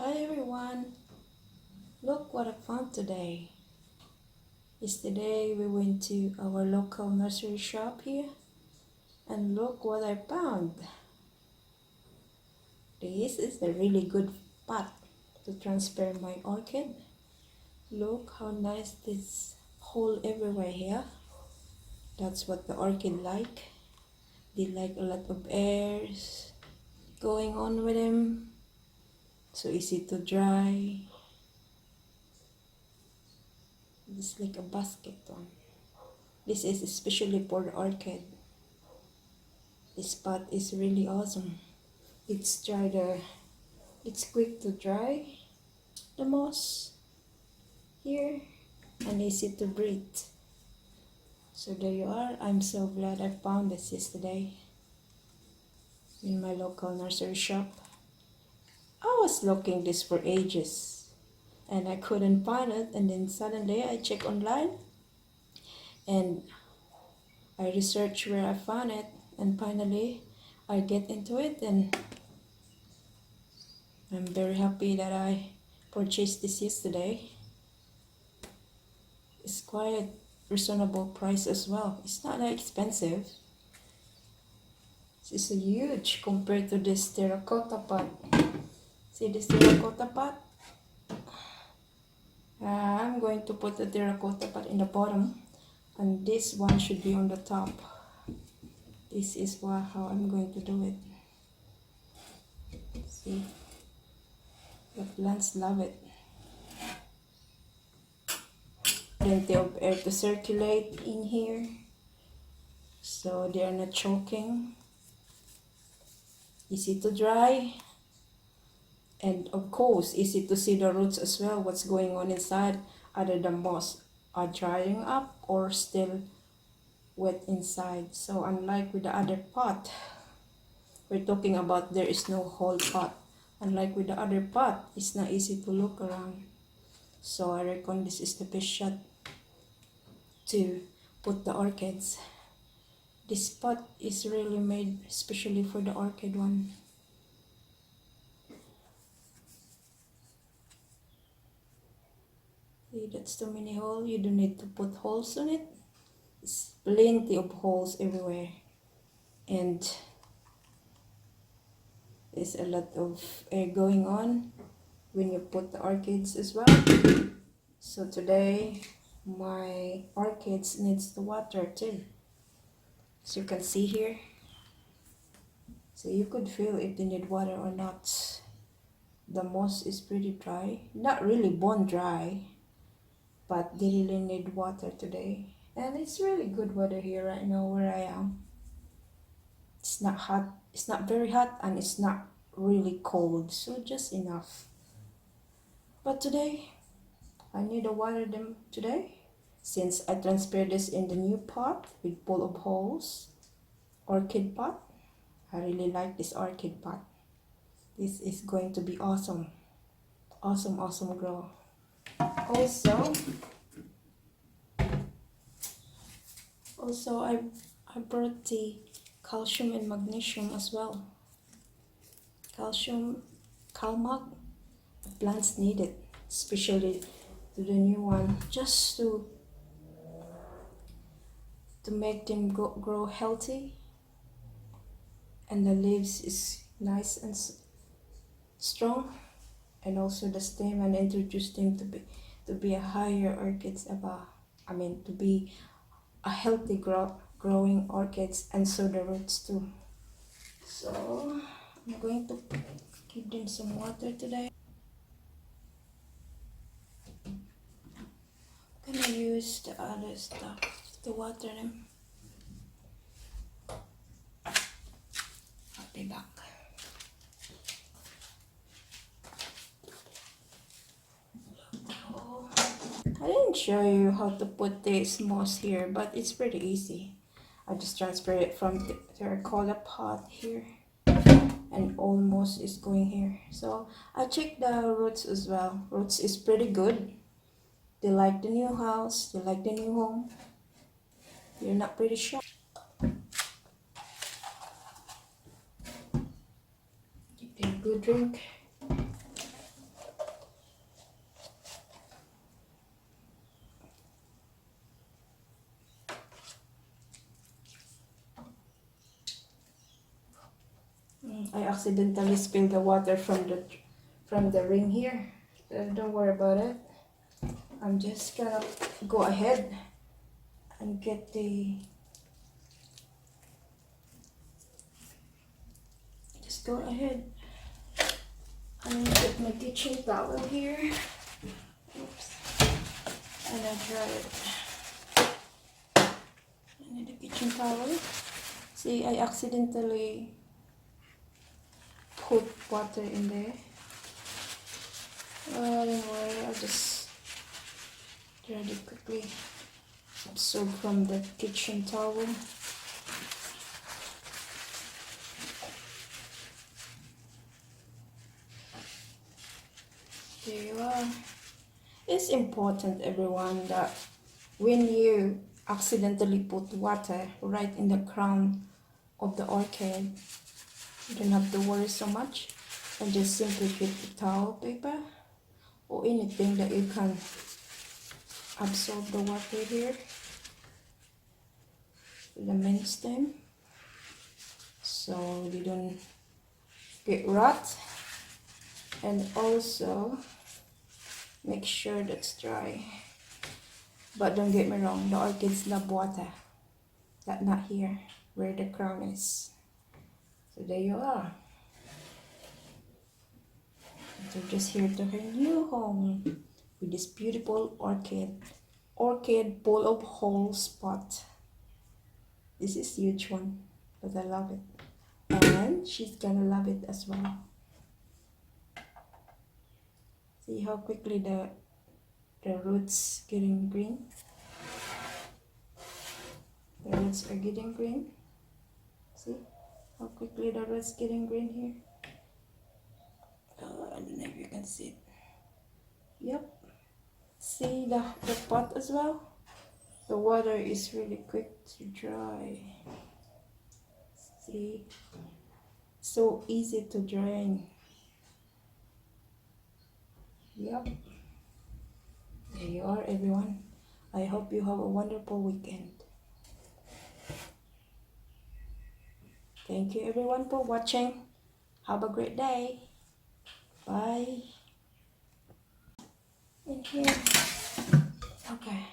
Hi everyone, look what I found today. Yesterday we went to our local nursery shop here and look what I found. This is a really good pot to transfer my orchid. Look how nice this hole everywhere here. That's what the orchid like. They like a lot of airs going on with them. So easy to dry. It's like a basket one. This is especially for the orchid. This pot is really awesome. It's quick to dry the moss here and easy to breathe. So there you are. I'm so glad I found this yesterday in my local nursery shop. I was looking this for ages and I couldn't find it, and then suddenly I check online and I research where I found it, and finally I get into it, and I'm very happy that I purchased this yesterday. It's quite reasonable price as well. It's not that expensive. It's a huge compared to this terracotta pot. See this terracotta pot? I'm going to put the terracotta pot in the bottom and this one should be on the top. This is how I'm going to do it. See, the plants love it. Plenty of air to circulate in here so they are not choking. Easy to dry, and of course easy to see the roots as well, what's going on inside, either the moss are drying up or still wet inside. So unlike with the other pot, we're talking about there is no whole pot. Unlike with the other pot, it's not easy to look around. So I reckon this is the best shot to put the orchids. This pot is really made especially for the orchid one. See, that's too many holes. You don't need to put holes on it. It's plenty of holes everywhere. And there's a lot of air going on when you put the orchids as well. So today my orchids needs the water too. As you can see here. So you could feel if they need water or not. The moss is pretty dry. Not really bone dry, but they really need water today. And it's really good weather here right now where I am. It's not hot, it's not very hot, and it's not really cold, so just enough. But today I need to water them today since I transferred this in the new pot with full of holes. Orchid pot. I really like this orchid pot. This is going to be awesome. Awesome grow. Also I brought the calcium and magnesium as well. Calcium, CalMag, the plants need it, especially to the new one, just to make them grow healthy, and the leaves is nice and strong, and also the stem, and introduce them to be a higher orchids about, to be a healthy growing orchids, and so the roots too. So I'm going to give them some water today. I'm gonna use the other stuff to water them. I'll be back. I didn't show you how to put this moss here, but it's pretty easy. I just transfer it from the terracotta pot here, and all moss is going here. So I check the roots as well. Roots is pretty good. They like the new house, they like the new home. You're not pretty sure. Give them a good drink. accidentally spill the water from the ring here. Don't worry about it. I'm just gonna go ahead and get the, just go ahead and get my kitchen towel here. Oops. And I dry it. I need a kitchen towel. See, I accidentally put water in there. Don't worry, I'll just try to quickly absorb from the kitchen towel. There you are. It's important, everyone, that when you accidentally put water right in the crown of the orchid, you don't have to worry so much, and just simply get the towel paper or anything that you can absorb the water here to the main stem, so they don't get rot. And also make sure that's dry. But don't get me wrong, the orchids love water. That not here where the crown is. So there you are. They're just here to her new home with this beautiful orchid full of whole spot. This is huge one, but I love it, and she's gonna love it as well. See how quickly the roots getting green. The roots are getting green. See how quickly the roots getting green here. I don't know if you can see it. Yep. See the pot as well? The water is really quick to dry. See? So easy to drain. Yep. There you are, everyone. I hope you have a wonderful weekend. Thank you, everyone, for watching. Have a great day. Bye. In here. Okay.